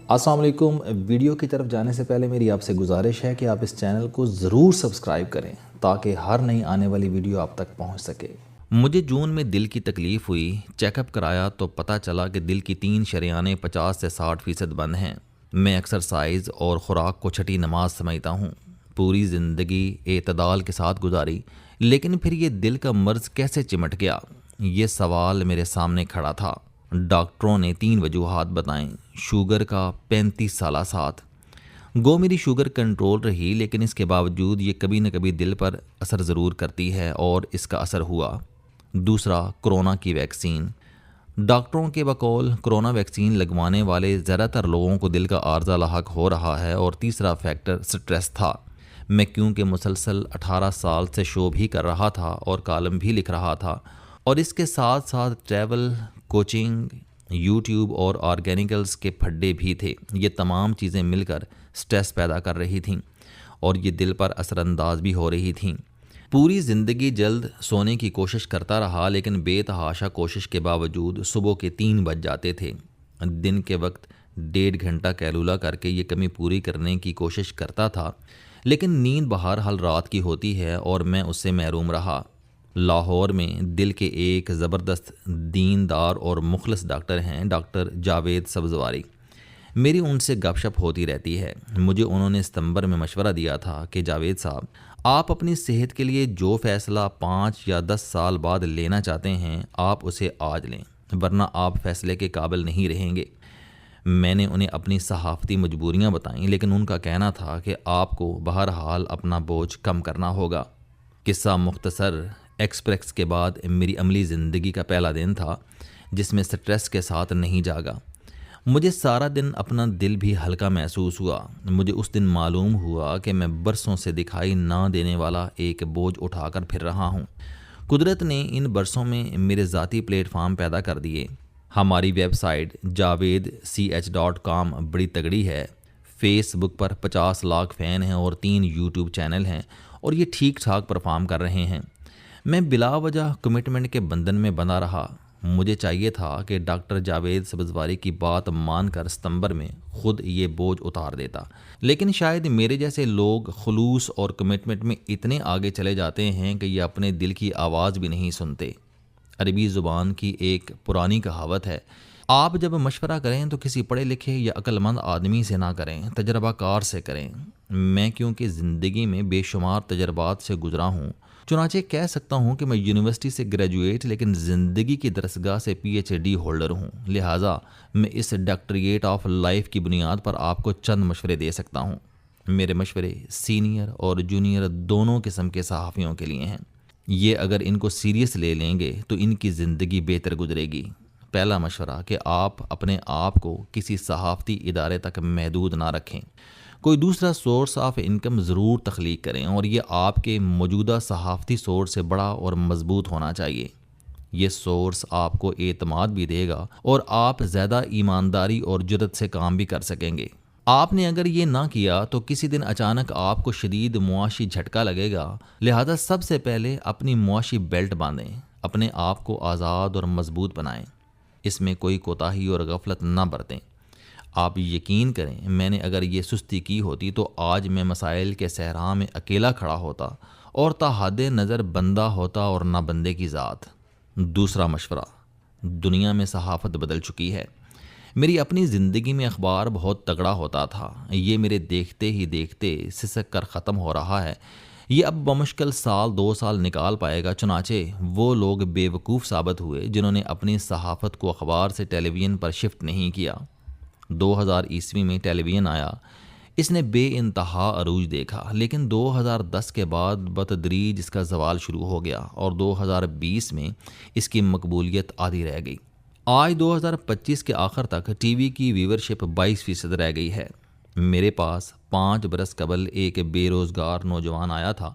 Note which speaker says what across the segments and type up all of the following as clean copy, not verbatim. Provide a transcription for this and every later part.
Speaker 1: السلام علیکم۔ ویڈیو کی طرف جانے سے پہلے میری آپ سے گزارش ہے کہ آپ اس چینل کو ضرور سبسکرائب کریں تاکہ ہر نئی آنے والی ویڈیو آپ تک پہنچ سکے۔
Speaker 2: مجھے جون میں دل کی تکلیف ہوئی، چیک اپ کرایا تو پتہ چلا کہ دل کی 3 شریانیں 50 سے 60% بند ہیں۔ میں ایکسرسائز اور خوراک کو چھٹی نماز سمجھتا ہوں۔ پوری زندگی اعتدال کے ساتھ گزاری، لیکن پھر یہ دل کا مرض کیسے چمٹ گیا؟ یہ سوال میرے سامنے کھڑا تھا۔ ڈاکٹروں نے 3 وجوہات بتائیں۔ شوگر کا 35 سالہ ساتھ گو میری شوگر کنٹرول رہی، لیکن اس کے باوجود یہ کبھی نہ کبھی دل پر اثر ضرور کرتی ہے اور اس کا اثر ہوا۔ دوسرا، کرونا کی ویکسین۔ ڈاکٹروں کے بقول کرونا ویکسین لگوانے والے زیادہ تر لوگوں کو دل کا عارضہ لاحق ہو رہا ہے۔ اور تیسرا فیکٹر سٹریس تھا۔ میں کیونکہ مسلسل 18 سال سے شو بھی کر رہا تھا اور کالم بھی لکھ رہا تھا، اور اس کے ساتھ ساتھ ٹریول، کوچنگ، یوٹیوب اور آرگینیکلز کے پھڈے بھی تھے۔ یہ تمام چیزیں مل کر سٹریس پیدا کر رہی تھیں اور یہ دل پر اثر انداز بھی ہو رہی تھیں۔ پوری زندگی جلد سونے کی کوشش کرتا رہا، لیکن بے تحاشا کوشش کے باوجود صبح کے 3 بج جاتے تھے۔ دن کے وقت 1.5 گھنٹہ کیلولا کر کے یہ کمی پوری کرنے کی کوشش کرتا تھا، لیکن نیند بہرحال رات کی ہوتی ہے اور میں اس سے محروم رہا۔ لاہور میں دل کے ایک زبردست دیندار اور مخلص ڈاکٹر ہیں، ڈاکٹر جاوید سبزواری۔ میری ان سے گپ شپ ہوتی رہتی ہے۔ مجھے انہوں نے ستمبر میں مشورہ دیا تھا کہ جاوید صاحب، آپ اپنی صحت کے لیے جو فیصلہ 5 یا 10 سال بعد لینا چاہتے ہیں، آپ اسے آج لیں، ورنہ آپ فیصلے کے قابل نہیں رہیں گے۔ میں نے انہیں اپنی صحافتی مجبوریاں بتائیں، لیکن ان کا کہنا تھا کہ آپ کو بہرحال اپنا بوجھ کم کرنا ہوگا۔ قصہ مختصر، ایکسپریس کے بعد میری عملی زندگی کا پہلا دن تھا جس میں سٹریس کے ساتھ نہیں جاگا۔ مجھے سارا دن اپنا دل بھی ہلکا محسوس ہوا۔ مجھے اس دن معلوم ہوا کہ میں برسوں سے دکھائی نہ دینے والا ایک بوجھ اٹھا کر پھر رہا ہوں۔ قدرت نے ان برسوں میں میرے ذاتی پلیٹ فارم پیدا کر دیے۔ ہماری ویب سائٹ javedch.com بڑی تگڑی ہے۔ فیس بک پر 50 لاکھ فین ہیں اور 3 یوٹیوب چینل ہیں، اور یہ ٹھیک ٹھاک پرفارم کر رہے ہیں۔ میں بلا وجہ کمٹمنٹ کے بندھن میں بندھا رہا۔ مجھے چاہیے تھا کہ ڈاکٹر جاوید سبزواری کی بات مان کر ستمبر میں خود یہ بوجھ اتار دیتا، لیکن شاید میرے جیسے لوگ خلوص اور کمٹمنٹ میں اتنے آگے چلے جاتے ہیں کہ یہ اپنے دل کی آواز بھی نہیں سنتے۔ عربی زبان کی ایک پرانی کہاوت ہے، آپ جب مشورہ کریں تو کسی پڑھے لکھے یا عقل مند آدمی سے نہ کریں، تجربہ کار سے کریں۔ میں کیونکہ زندگی میں بے شمار تجربات سے گزرا ہوں، چنانچہ کہہ سکتا ہوں کہ میں یونیورسٹی سے گریجویٹ لیکن زندگی کی درسگاہ سے PhD ہولڈر ہوں۔ لہٰذا میں اس ڈاکٹریٹ آف لائف کی بنیاد پر آپ کو چند مشورے دے سکتا ہوں۔ میرے مشورے سینئر اور جونیئر دونوں قسم کے صحافیوں کے لیے ہیں۔ یہ اگر ان کو سیریس لے لیں گے تو ان کی زندگی بہتر گزرے گی۔ پہلا مشورہ کہ آپ اپنے آپ کو کسی صحافتی ادارے تک محدود نہ رکھیں۔ کوئی دوسرا سورس آف انکم ضرور تخلیق کریں، اور یہ آپ کے موجودہ صحافتی سورس سے بڑا اور مضبوط ہونا چاہیے۔ یہ سورس آپ کو اعتماد بھی دے گا اور آپ زیادہ ایمانداری اور جرات سے کام بھی کر سکیں گے۔ آپ نے اگر یہ نہ کیا تو کسی دن اچانک آپ کو شدید معاشی جھٹکا لگے گا۔ لہذا سب سے پہلے اپنی معاشی بیلٹ باندھیں، اپنے آپ کو آزاد اور مضبوط بنائیں۔ اس میں کوئی کوتاہی اور غفلت نہ برتیں۔ آپ یقین کریں، میں نے اگر یہ سستی کی ہوتی تو آج میں مسائل کے صحرا میں اکیلا کھڑا ہوتا اور تا حد نظر بندہ ہوتا اور نہ بندے کی ذات۔ دوسرا مشورہ، دنیا میں صحافت بدل چکی ہے۔ میری اپنی زندگی میں اخبار بہت تگڑا ہوتا تھا، یہ میرے دیکھتے ہی دیکھتے سسک کر ختم ہو رہا ہے۔ یہ اب بمشکل 1-2 سال نکال پائے گا۔ چنانچہ وہ لوگ بے وقوف ثابت ہوئے جنہوں نے اپنی صحافت کو اخبار سے ٹیلی ویژن پر شفٹ نہیں کیا۔ 2000 عیسوی میں ٹیلی ویژن آیا، اس نے بے انتہا عروج دیکھا، لیکن 2010 کے بعد بتدریج اس کا زوال شروع ہو گیا اور 2020 میں اس کی مقبولیت آدھی رہ گئی۔ آج 2025 کے آخر تک ٹی وی کی ویورشپ 22% رہ گئی ہے۔ میرے پاس 5 برس قبل ایک بے روزگار نوجوان آیا تھا۔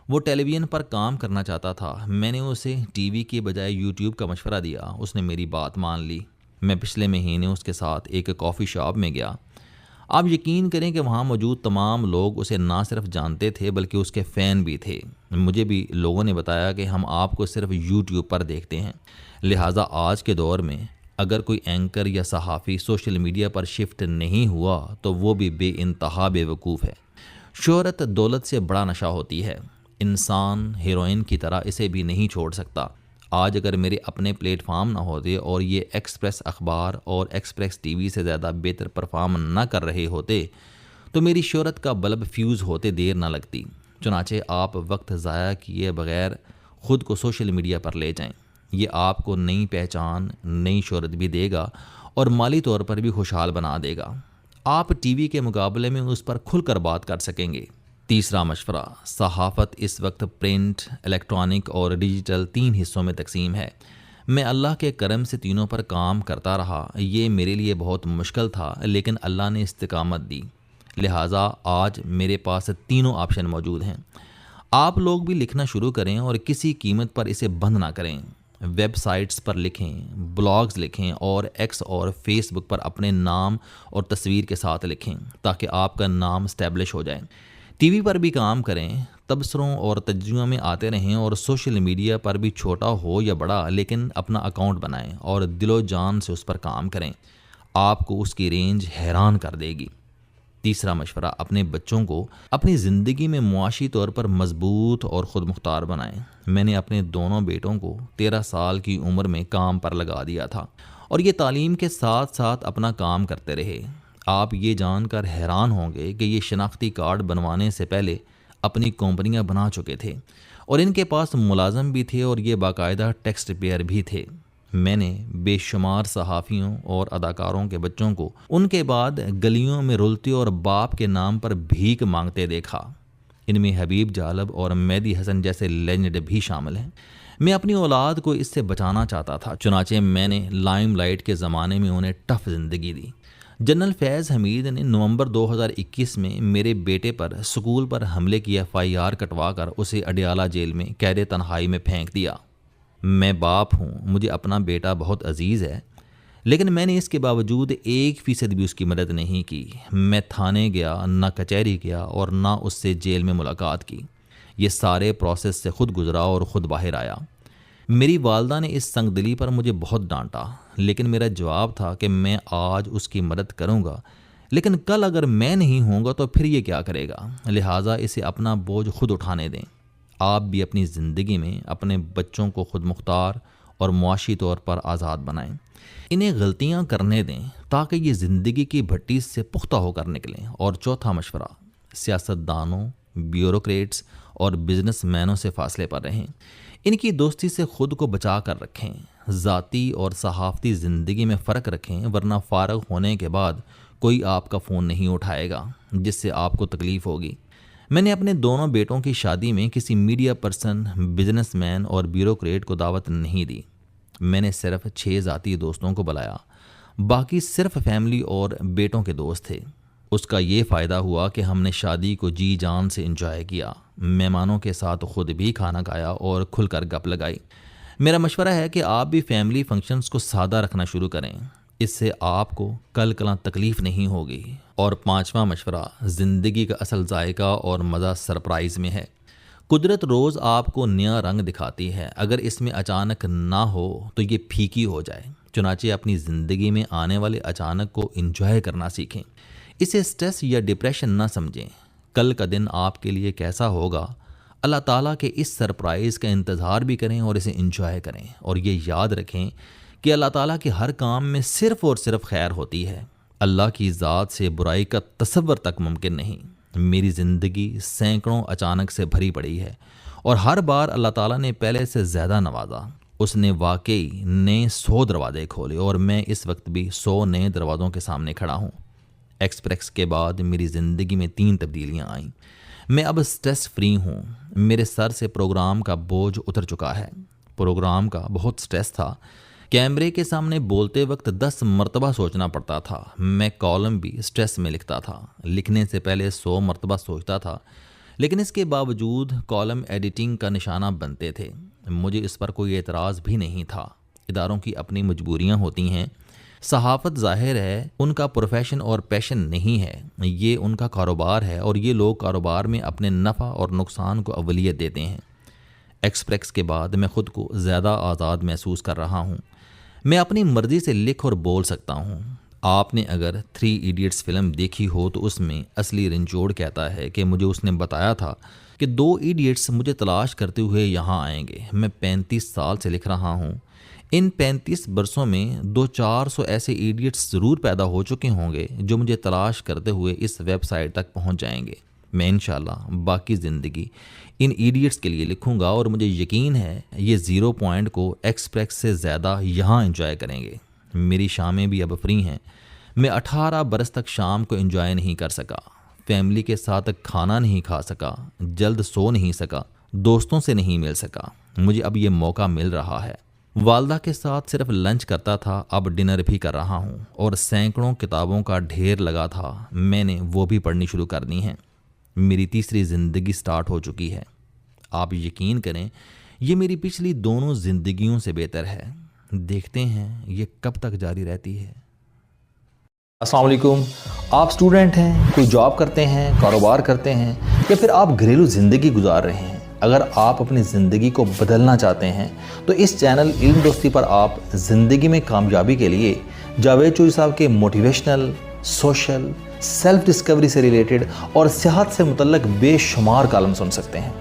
Speaker 2: وہ ٹیلی ویژن پر کام کرنا چاہتا تھا۔ میں نے اسے ٹی وی کے بجائے یوٹیوب کا مشورہ دیا۔ اس نے میری بات مان لی۔ میں پچھلے مہینے اس کے ساتھ ایک کافی شاپ میں گیا۔ آپ یقین کریں کہ وہاں موجود تمام لوگ اسے نہ صرف جانتے تھے بلکہ اس کے فین بھی تھے۔ مجھے بھی لوگوں نے بتایا کہ ہم آپ کو صرف یوٹیوب پر دیکھتے ہیں، لہٰذا آج کے دور میں اگر کوئی اینکر یا صحافی سوشل میڈیا پر شفٹ نہیں ہوا تو وہ بھی بے انتہا بے وقوف ہے۔ شہرت دولت سے بڑا نشہ ہوتی ہے، انسان ہیروئن کی طرح اسے بھی نہیں چھوڑ سکتا۔ آج اگر میرے اپنے پلیٹ فارم نہ ہوتے اور یہ ایکسپریس اخبار اور ایکسپریس ٹی وی سے زیادہ بہتر پرفارم نہ کر رہے ہوتے تو میری شہرت کا بلب فیوز ہوتے دیر نہ لگتی۔ چنانچہ آپ وقت ضائع کیے بغیر خود کو سوشل میڈیا پر لے جائیں، یہ آپ کو نئی پہچان، نئی شہرت بھی دے گا اور مالی طور پر بھی خوشحال بنا دے گا۔ آپ ٹی وی کے مقابلے میں اس پر کھل کر بات کر سکیں گے۔ تیسرا مشورہ، صحافت اس وقت پرنٹ، الیکٹرانک اور ڈیجیٹل 3 حصوں میں تقسیم ہے۔ میں اللہ کے کرم سے تینوں پر کام کرتا رہا۔ یہ میرے لیے بہت مشکل تھا، لیکن اللہ نے استقامت دی، لہٰذا آج میرے پاس تینوں آپشن موجود ہیں۔ آپ لوگ بھی لکھنا شروع کریں اور کسی قیمت پر اسے بند نہ کریں۔ ویب سائٹس پر لکھیں، بلاگز لکھیں اور ایکس اور فیس بک پر اپنے نام اور تصویر کے ساتھ لکھیں تاکہ آپ کا نام اسٹیبلش ہو جائے۔ ٹی وی پر بھی کام کریں، تبصروں اور تجزیوں میں آتے رہیں اور سوشل میڈیا پر بھی چھوٹا ہو یا بڑا لیکن اپنا اکاؤنٹ بنائیں اور دل و جان سے اس پر کام کریں۔ آپ کو اس کی رینج حیران کر دے گی۔ تیسرا مشورہ، اپنے بچوں کو اپنی زندگی میں معاشی طور پر مضبوط اور خود مختار بنائیں۔ میں نے اپنے دونوں بیٹوں کو 13 سال کی عمر میں کام پر لگا دیا تھا اور یہ تعلیم کے ساتھ ساتھ اپنا کام کرتے رہے۔ آپ یہ جان کر حیران ہوں گے کہ یہ شناختی کارڈ بنوانے سے پہلے اپنی کمپنیاں بنا چکے تھے اور ان کے پاس ملازم بھی تھے اور یہ باقاعدہ ٹیکس پیئر بھی تھے۔ میں نے بے شمار صحافیوں اور اداکاروں کے بچوں کو ان کے بعد گلیوں میں رلتے اور باپ کے نام پر بھیک مانگتے دیکھا۔ ان میں حبیب جالب اور مہدی حسن جیسے لیجنڈ بھی شامل ہیں۔ میں اپنی اولاد کو اس سے بچانا چاہتا تھا، چنانچہ میں نے لائم لائٹ کے زمانے میں انہیں ٹف زندگی دی۔ جنرل فیض حمید نے نومبر 2021 میں میرے بیٹے پر سکول پر حملے کی FIR کٹوا کر اسے اڈیالہ جیل میں قید تنہائی میں پھینک دیا۔ میں باپ ہوں، مجھے اپنا بیٹا بہت عزیز ہے، لیکن میں نے اس کے باوجود 1% بھی اس کی مدد نہیں کی۔ میں تھانے گیا، نہ کچہری گیا اور نہ اس سے جیل میں ملاقات کی۔ یہ سارے پروسیس سے خود گزرا اور خود باہر آیا۔ میری والدہ نے اس سنگ دلی پر مجھے بہت ڈانٹا، لیکن میرا جواب تھا کہ میں آج اس کی مدد کروں گا، لیکن کل اگر میں نہیں ہوں گا تو پھر یہ کیا کرے گا، لہٰذا اسے اپنا بوجھ خود اٹھانے دیں۔ آپ بھی اپنی زندگی میں اپنے بچوں کو خود مختار اور معاشی طور پر آزاد بنائیں۔ انہیں غلطیاں کرنے دیں تاکہ یہ زندگی کی بھٹی سے پختہ ہو کر نکلیں۔ اور چوتھا مشورہ، سیاستدانوں، بیوروکریٹس اور بزنس مینوں سے فاصلے پر رہیں۔ ان کی دوستی سے خود کو بچا کر رکھیں۔ ذاتی اور صحافتی زندگی میں فرق رکھیں، ورنہ فارغ ہونے کے بعد کوئی آپ کا فون نہیں اٹھائے گا، جس سے آپ کو تکلیف ہوگی۔ میں نے اپنے دونوں بیٹوں کی شادی میں کسی میڈیا پرسن، بزنس مین اور بیوروکریٹ کو دعوت نہیں دی۔ میں نے صرف 6 ذاتی دوستوں کو بلایا، باقی صرف فیملی اور بیٹوں کے دوست تھے۔ اس کا یہ فائدہ ہوا کہ ہم نے شادی کو جی جان سے انجوائے کیا، مہمانوں کے ساتھ خود بھی کھانا کھایا اور کھل کر گپ لگائی۔ میرا مشورہ ہے کہ آپ بھی فیملی فنکشنز کو سادہ رکھنا شروع کریں، اس سے آپ کو کل کلاں تکلیف نہیں ہوگی۔ اور 5واں مشورہ، زندگی کا اصل ذائقہ اور مزہ سرپرائز میں ہے۔ قدرت روز آپ کو نیا رنگ دکھاتی ہے، اگر اس میں اچانک نہ ہو تو یہ پھیکی ہو جائے۔ چنانچہ اپنی زندگی میں آنے والے اچانک کو انجوائے کرنا سیکھیں، اسے سٹریس یا ڈپریشن نہ سمجھیں۔ کل کا دن آپ کے لیے کیسا ہوگا، اللہ تعالیٰ کے اس سرپرائز کا انتظار بھی کریں اور اسے انجوائے کریں، اور یہ یاد رکھیں کہ اللہ تعالیٰ کے ہر کام میں صرف اور صرف خیر ہوتی ہے۔ اللہ کی ذات سے برائی کا تصور تک ممکن نہیں۔ میری زندگی سینکڑوں اچانک سے بھری پڑی ہے اور ہر بار اللہ تعالیٰ نے پہلے سے زیادہ نوازا۔ اس نے واقعی نئے 100 دروازے کھولے اور میں اس وقت بھی 100 نئے دروازوں کے سامنے کھڑا ہوں۔ ایکسپریس کے بعد میری زندگی میں 3 تبدیلیاں آئیں۔ میں اب سٹریس فری ہوں، میرے سر سے پروگرام کا بوجھ اتر چکا ہے۔ پروگرام کا بہت سٹریس تھا، کیمرے کے سامنے بولتے وقت 10 مرتبہ سوچنا پڑتا تھا۔ میں کالم بھی سٹریس میں لکھتا تھا، لکھنے سے پہلے 100 مرتبہ سوچتا تھا، لیکن اس کے باوجود کالم ایڈیٹنگ کا نشانہ بنتے تھے۔ مجھے اس پر کوئی اعتراض بھی نہیں تھا۔ اداروں کی اپنی مجبوریاں ہوتی ہیں۔ صحافت ظاہر ہے ان کا پروفیشن اور پیشن نہیں ہے، یہ ان کا کاروبار ہے اور یہ لوگ کاروبار میں اپنے نفع اور نقصان کو اولویت دیتے ہیں۔ ایکسپریس کے بعد میں خود کو زیادہ آزاد محسوس کر رہا ہوں۔ میں اپنی مرضی سے لکھ اور بول سکتا ہوں۔ آپ نے اگر 3 ایڈیٹس فلم دیکھی ہو تو اس میں اصلی رنچوڑ کہتا ہے کہ مجھے اس نے بتایا تھا کہ 2 ایڈیٹس مجھے تلاش کرتے ہوئے یہاں آئیں گے۔ میں 35 سال سے لکھ رہا ہوں۔ ان 35 برسوں میں 200-400 ایسے ایڈیٹس ضرور پیدا ہو چکے ہوں گے جو مجھے تلاش کرتے ہوئے اس ویب سائٹ تک پہنچ جائیں گے۔ میں انشاءاللہ باقی زندگی ان ایڈیٹس کے لیے لکھوں گا اور مجھے یقین ہے یہ 0 پوائنٹ کو ایکسپریس سے زیادہ یہاں انجوائے کریں گے۔ میری شامیں بھی اب فری ہیں۔ میں 18 برس تک شام کو انجوائے نہیں کر سکا، فیملی کے ساتھ کھانا نہیں کھا سکا، جلد سو نہیں سکا، دوستوں سے نہیں مل سکا۔ مجھے اب یہ موقع مل رہا ہے۔ والدہ کے ساتھ صرف لنچ کرتا تھا، اب ڈنر بھی کر رہا ہوں، اور سینکڑوں کتابوں کا ڈھیر لگا تھا، میں نے وہ بھی پڑھنی شروع کر دی ہیں۔ میری تیسری زندگی سٹارٹ ہو چکی ہے۔ آپ یقین کریں یہ میری پچھلی دونوں زندگیوں سے بہتر ہے۔ دیکھتے ہیں یہ کب تک جاری رہتی ہے۔
Speaker 1: السلام علیکم۔ آپ اسٹوڈنٹ ہیں، کوئی جاب کرتے ہیں، کاروبار کرتے ہیں، یا پھر آپ گھریلو زندگی گزار رہے ہیں۔ اگر آپ اپنی زندگی کو بدلنا چاہتے ہیں تو اس چینل علم دوستی پر آپ زندگی میں کامیابی کے لیے جاوید چوہری صاحب کے موٹیویشنل، سوشل، سیلف ڈسکوری سے ریلیٹڈ اور صحت سے متعلق بے شمار کالم سن سکتے ہیں۔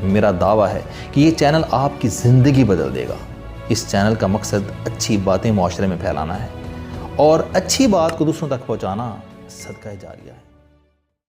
Speaker 1: میرا دعویٰ ہے کہ یہ چینل آپ کی زندگی بدل دے گا۔ اس چینل کا مقصد اچھی باتیں معاشرے میں پھیلانا ہے، اور اچھی بات کو دوسروں تک پہنچانا صدقہ جاریہ ہے۔